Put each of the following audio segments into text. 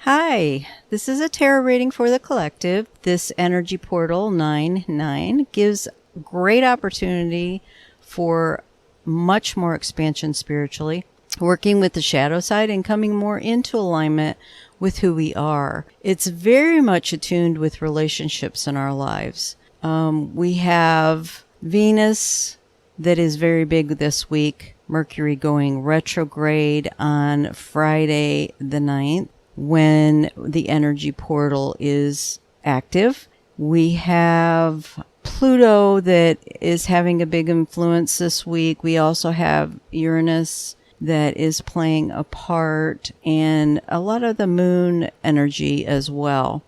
Hi, this is a tarot reading for the collective. This energy portal 9-9 gives great opportunity for much more expansion spiritually, working with the shadow side and coming more into alignment with who we are. It's very much attuned with relationships in our lives. We have Venus that is very big this week, Mercury going retrograde on Friday the 9th. When the energy portal is active. We have Pluto that is having a big influence this week. We also have Uranus that is playing a part, and a lot of the moon energy as well,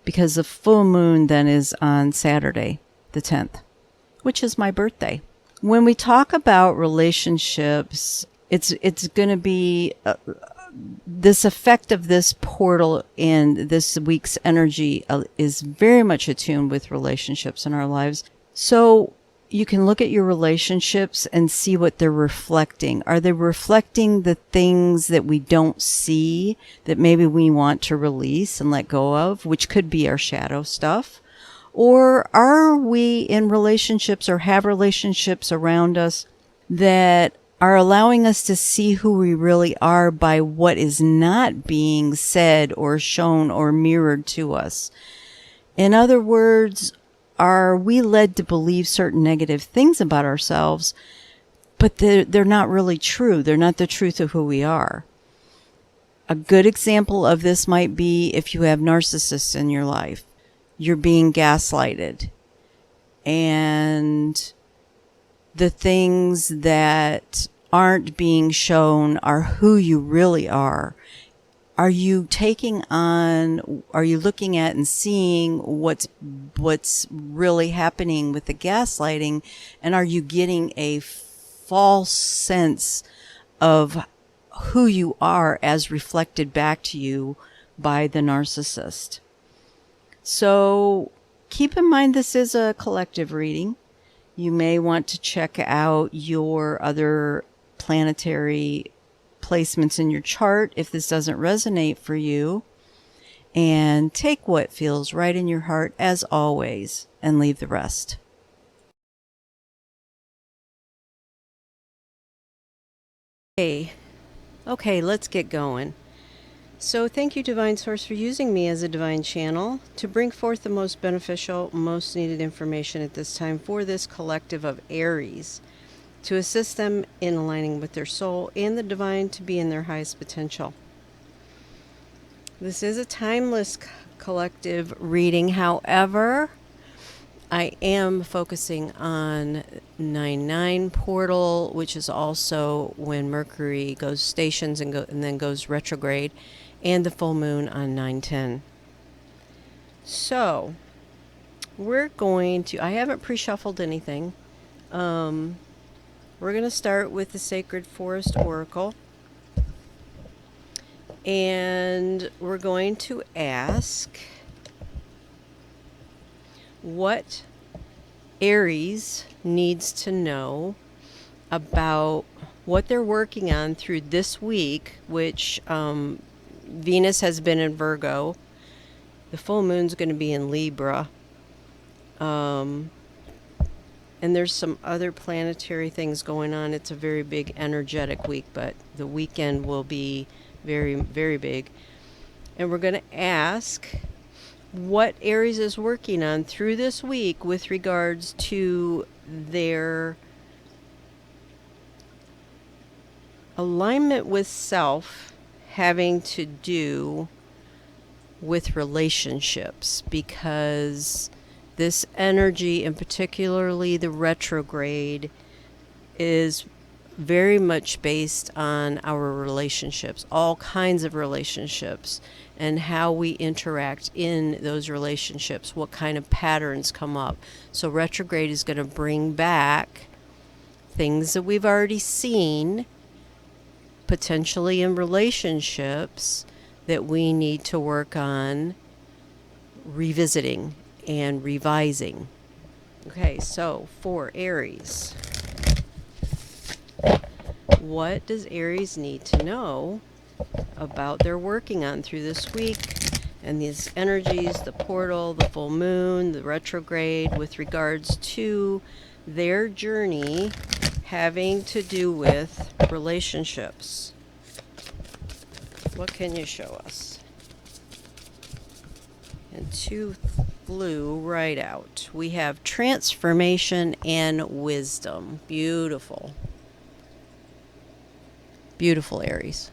because the full moon then is on Saturday, the 10th, which is my birthday. When we talk about relationships, it's going to be this effect of this portal and this week's energy is very much attuned with relationships in our lives. So you can look at your relationships and see what they're reflecting. Are they reflecting the things that we don't see that maybe we want to release and let go of, which could be our shadow stuff? Or are we in relationships or have relationships around us that are allowing us to see who we really are by what is not being said or shown or mirrored to us? In other words, are we led to believe certain negative things about ourselves, but they're not really true? They're not the truth of who we are. A good example of this might be if you have narcissists in your life. You're being gaslighted, and the things that aren't being shown are who you really are. Are you looking at and seeing what's really happening with the gaslighting, and are you getting a false sense of who you are as reflected back to you by the narcissist? So keep in mind this is a collective reading. You may want to check out your other planetary placements in your chart if this doesn't resonate for you, and take what feels right in your heart as always and leave the rest. Okay, let's get going. So thank you, Divine Source, for using me as a divine channel to bring forth the most beneficial, most needed information at this time for this collective of Aries, to assist them in aligning with their soul and the divine to be in their highest potential. This is a timeless collective reading. However, I am focusing on 9-9 portal, which is also when Mercury goes stations and then goes retrograde, and the full moon on 9-10. So we're going to, I haven't pre-shuffled anything. We're going to start with the Sacred Forest Oracle, and we're going to ask what Aries needs to know about what they're working on through this week, which Venus has been in Virgo. The full moon's going to be in Libra. And there's some other planetary things going on. It's a very big energetic week, but the weekend will be very, very big. And we're going to ask what Aries is working on through this week with regards to their alignment with self, having to do with relationships, because this energy, and particularly the retrograde, is very much based on our relationships, all kinds of relationships, and how we interact in those relationships, what kind of patterns come up. So retrograde is going to bring back things that we've already seen, potentially in relationships, that we need to work on revisiting and revising. Okay, so for Aries, what does Aries need to know about they're working on through this week, and these energies, the portal, the full moon, the retrograde, with regards to their journey having to do with relationships. What can you show us? And 2 flew right out. We have transformation and wisdom. Beautiful. Beautiful, Aries.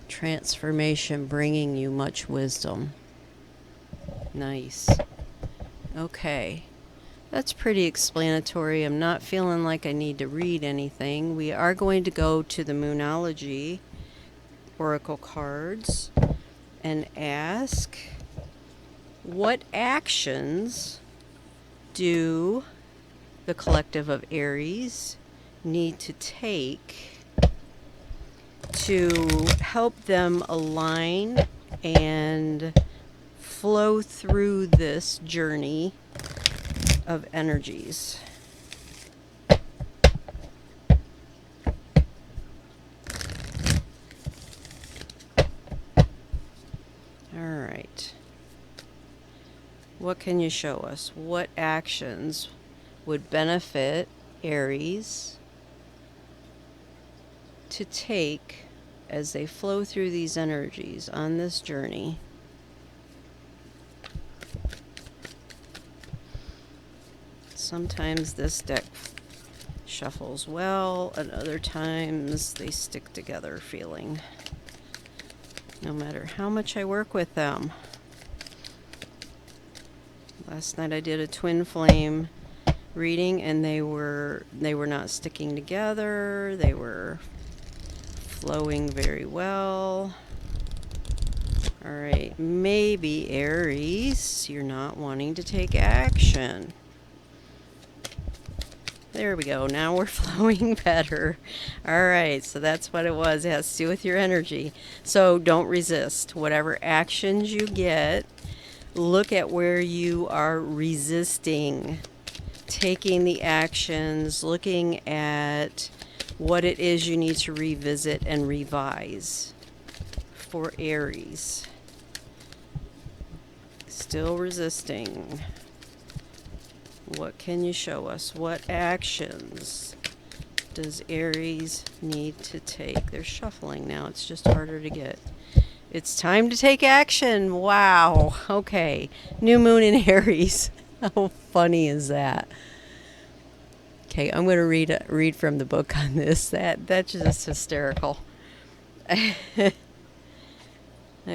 Transformation bringing you much wisdom. Nice. Okay. That's pretty explanatory. I'm not feeling like I need to read anything. We are going to go to the Moonology Oracle cards and ask, what actions do the collective of Aries need to take to help them align and flow through this journey of energies? All right. What can you show us? What actions would benefit Aries to take as they flow through these energies on this journey? Sometimes this deck shuffles well, and other times they stick together feeling, no matter how much I work with them. Last night I did a twin flame reading, and they were not sticking together. They were flowing very well. All right, maybe Aries, you're not wanting to take action. There we go. Now we're flowing better. All right, so that's what it was. It has to do with your energy. So don't resist. Whatever actions you get, look at where you are resisting taking the actions, looking at what it is you need to revisit and revise for Aries. Still resisting. What can you show us? What actions does Aries need to take? They're shuffling now. It's just harder to get. It's time to take action. Wow. Okay. New moon in Aries. How funny is that? Okay, I'm going to read from the book on this. That's just hysterical. That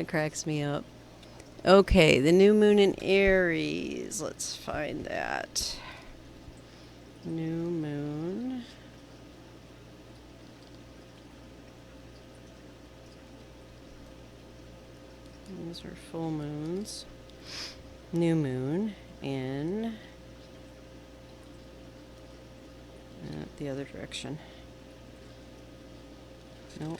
cracks me up. Okay, the new moon in Aries. Let's find that. New moon. These are full moons. New moon in the other direction. Nope.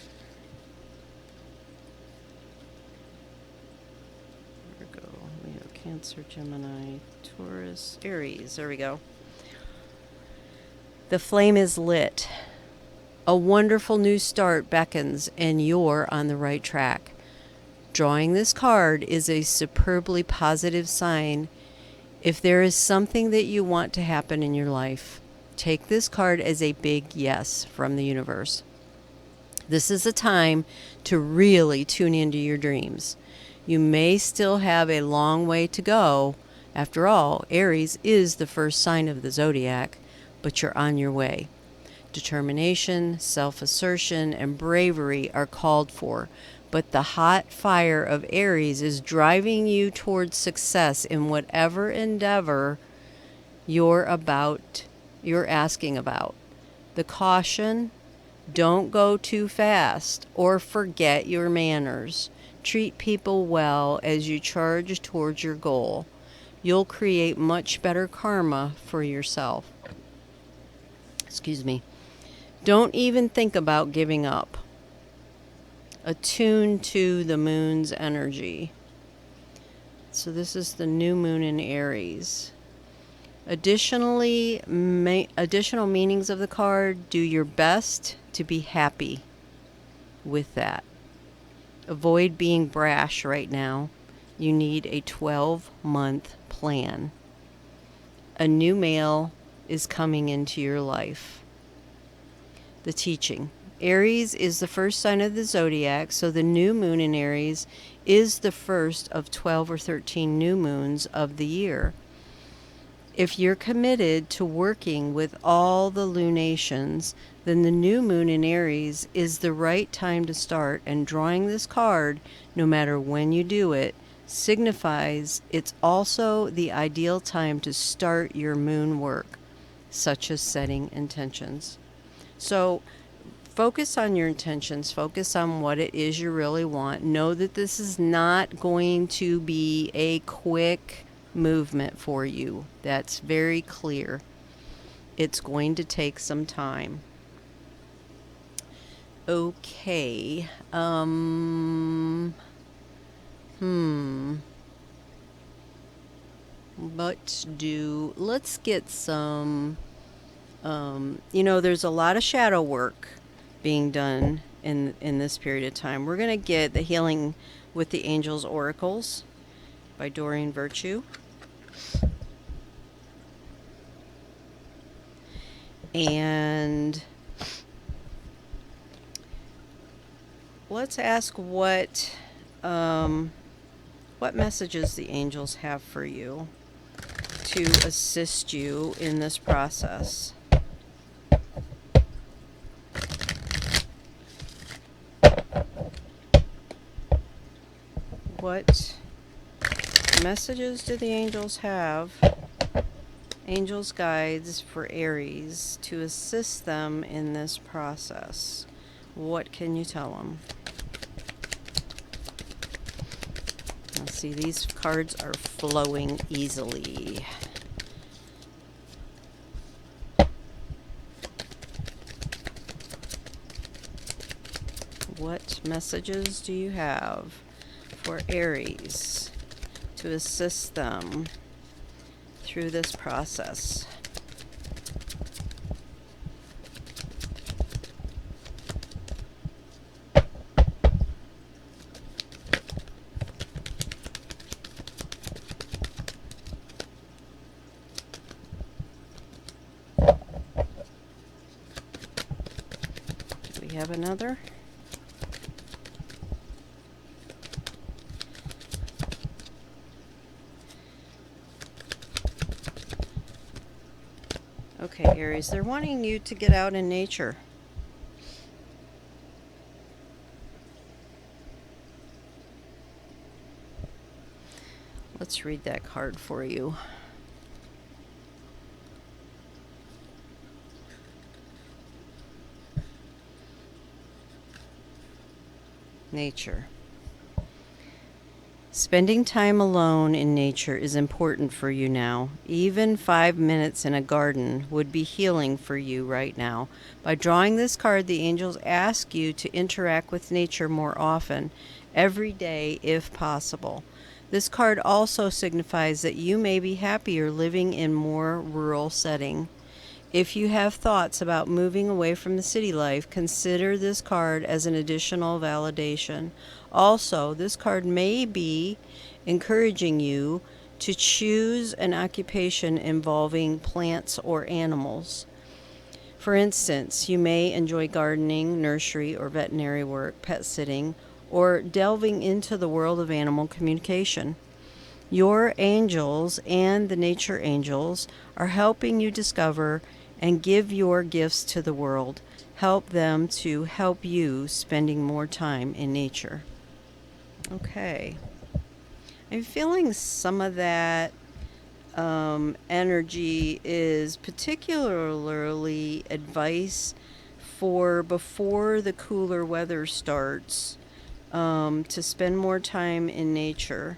Virgo, Leo, Cancer, Gemini, Taurus, Aries. There we go. The flame is lit. A wonderful new start beckons, and you're on the right track. Drawing this card is a superbly positive sign. If there is something that you want to happen in your life, take this card as a big yes from the universe. This is a time to really tune into your dreams. You may still have a long way to go. After all, Aries is the first sign of the zodiac, but you're on your way. Determination, self-assertion, and bravery are called for, but the hot fire of Aries is driving you towards success in whatever endeavor you're asking about. The caution: don't go too fast or forget your manners. Treat people well as you charge towards your goal. You'll create much better karma for yourself. Excuse me. Don't even think about giving up. Attuned to the moon's energy. So this is the new moon in Aries. Additional meanings of the card: do your best to be happy. with that. Avoid being brash right now. You need a 12-month plan. A new male is coming into your life. The teaching. Aries is the first sign of the zodiac, so the new moon in Aries is the first of 12 or 13 new moons of the year. If you're committed to working with all the lunations, then the new moon in Aries is the right time to start, and drawing this card, no matter when you do it, signifies it's also the ideal time to start your moon work, such as setting intentions. So focus on your intentions, focus on what it is you really want. Know that this is not going to be a quick movement for you. That's very clear. It's going to take some time. Okay. Let's get some, there's a lot of shadow work being done in this period of time. We're going to get the Healing with the Angels Oracles by Doreen Virtue. And let's ask what messages the angels have for you to assist you in this process. What messages do the angels have? Angels' guides for Aries to assist them in this process. What can you tell them? Let's see, these cards are flowing easily. What messages do you have for Aries to assist them through this process? Do we have another? Okay, Aries, they're wanting you to get out in nature. Let's read that card for you. Nature. Spending time alone in nature is important for you now. Even 5 minutes in a garden would be healing for you right now. By drawing this card, the angels ask you to interact with nature more often, every day if possible. This card also signifies that you may be happier living in more rural setting. If you have thoughts about moving away from the city life, consider this card as an additional validation. Also, this card may be encouraging you to choose an occupation involving plants or animals. For instance, you may enjoy gardening, nursery or veterinary work, pet sitting, or delving into the world of animal communication. Your angels and the nature angels are helping you discover and give your gifts to the world. Help them to help you spending more time in nature. Okay. I'm feeling some of that energy is particularly advice for before the cooler weather starts, to spend more time in nature.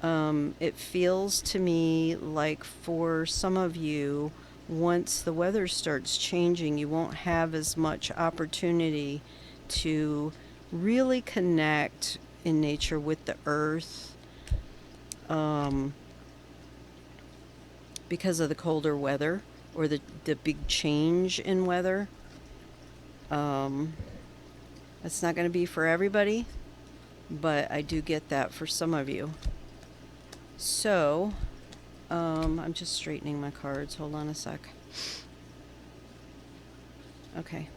It feels to me like for some of you, once the weather starts changing, you won't have as much opportunity to really connect in nature with the earth, because of the colder weather or the big change in weather. It's not going to be for everybody, but I do get that for some of you. So, I'm just straightening my cards. Hold on a sec. Okay.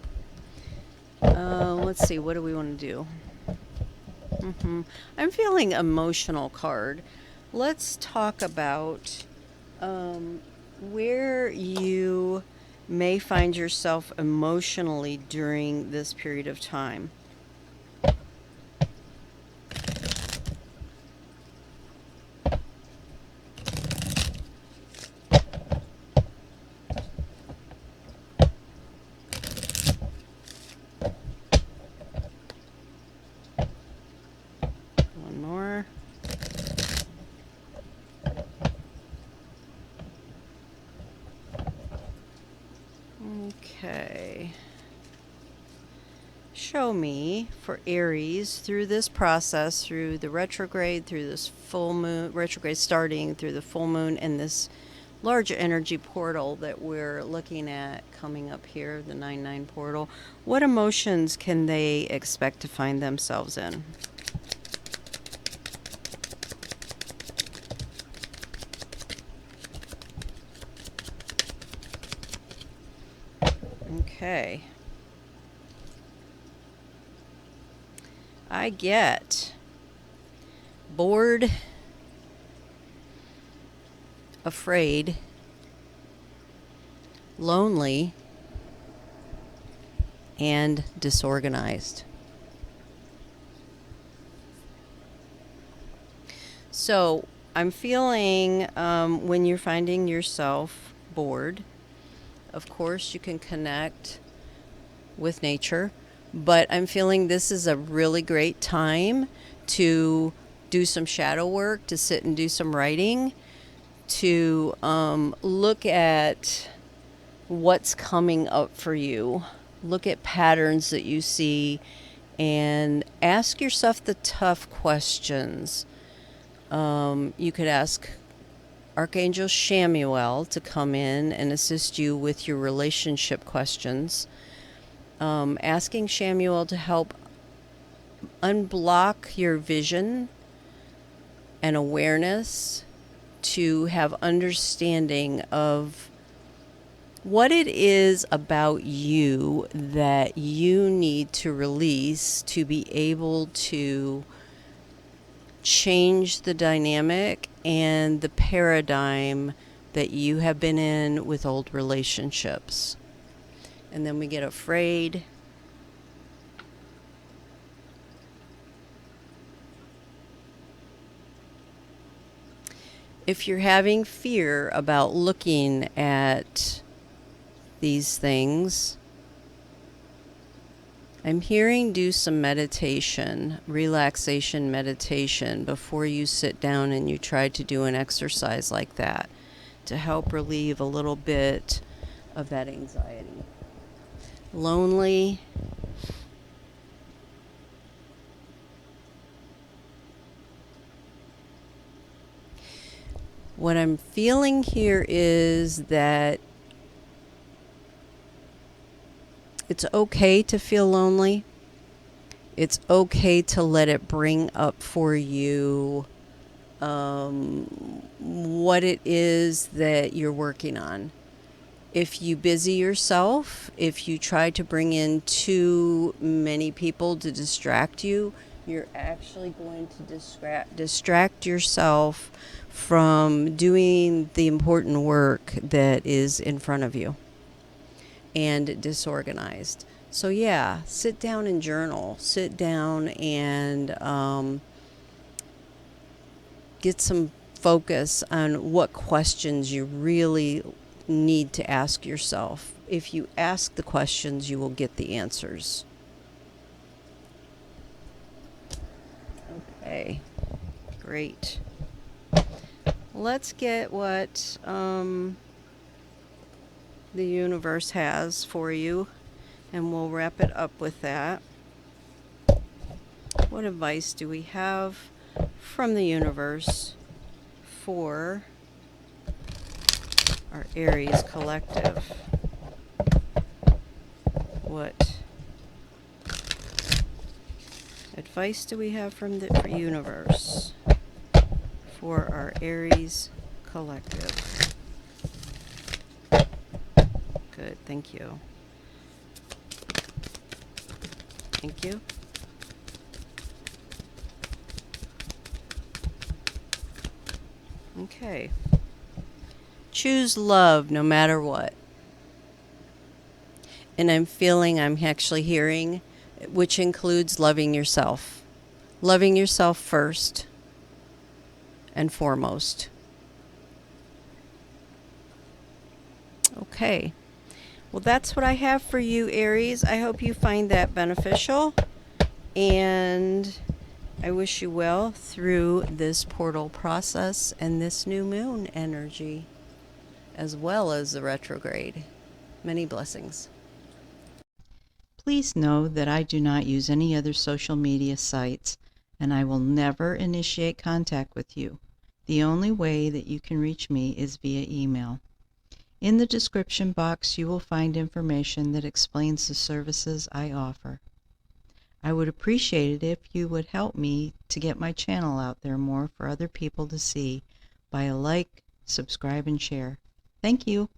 Let's see. What do we want to do? I'm feeling emotional card. Let's talk about where you may find yourself emotionally during this period of time. One more. Okay. Show me for Aries through this process, through the retrograde, through this full moon, retrograde starting, through the full moon, and this large energy portal that we're looking at coming up here, the 9-9 portal. What emotions can they expect to find themselves in? Okay. I get bored, afraid, lonely, and disorganized. So I'm feeling when you're finding yourself bored, of course you can connect with nature, but I'm feeling this is a really great time to do some shadow work, to sit and do some writing, to look at what's coming up for you, look at patterns that you see, and ask yourself the tough questions. You could ask Archangel Shamuel to come in and assist you with your relationship questions. Asking Shamuel to help unblock your vision and awareness to have understanding of what it is about you that you need to release to be able to change the dynamic and the paradigm that you have been in with old relationships. And then we get afraid. If you're having fear about looking at these things, I'm hearing do some meditation, relaxation meditation, before you sit down and you try to do an exercise like that to help relieve a little bit of that anxiety. Lonely. What I'm feeling here is that it's okay to feel lonely. It's okay to let it bring up for you what it is that you're working on. If you busy yourself, if you try to bring in too many people to distract you, you're actually going to distract yourself from doing the important work that is in front of you and disorganized. So yeah, sit down and journal. Sit down and get some focus on what questions you really need to ask yourself. If you ask the questions, you will get the answers. Okay, great. Let's get what the universe has for you, and we'll wrap it up with that. What advice do we have from the universe for our Aries collective? What advice do we have from the universe for our Aries collective? Good, thank you. Thank you. Okay. Choose love no matter what. And I'm actually hearing, which includes loving yourself. Loving yourself first and foremost. Okay. Well, that's what I have for you, Aries. I hope you find that beneficial. And I wish you well through this portal process and this new moon energy, as well as the retrograde. Many blessings. Please know that I do not use any other social media sites, and I will never initiate contact with you. The only way that you can reach me is via email. In the description box, you will find information that explains the services I offer. I would appreciate it if you would help me to get my channel out there more for other people to see by a like, subscribe, and share. Thank you.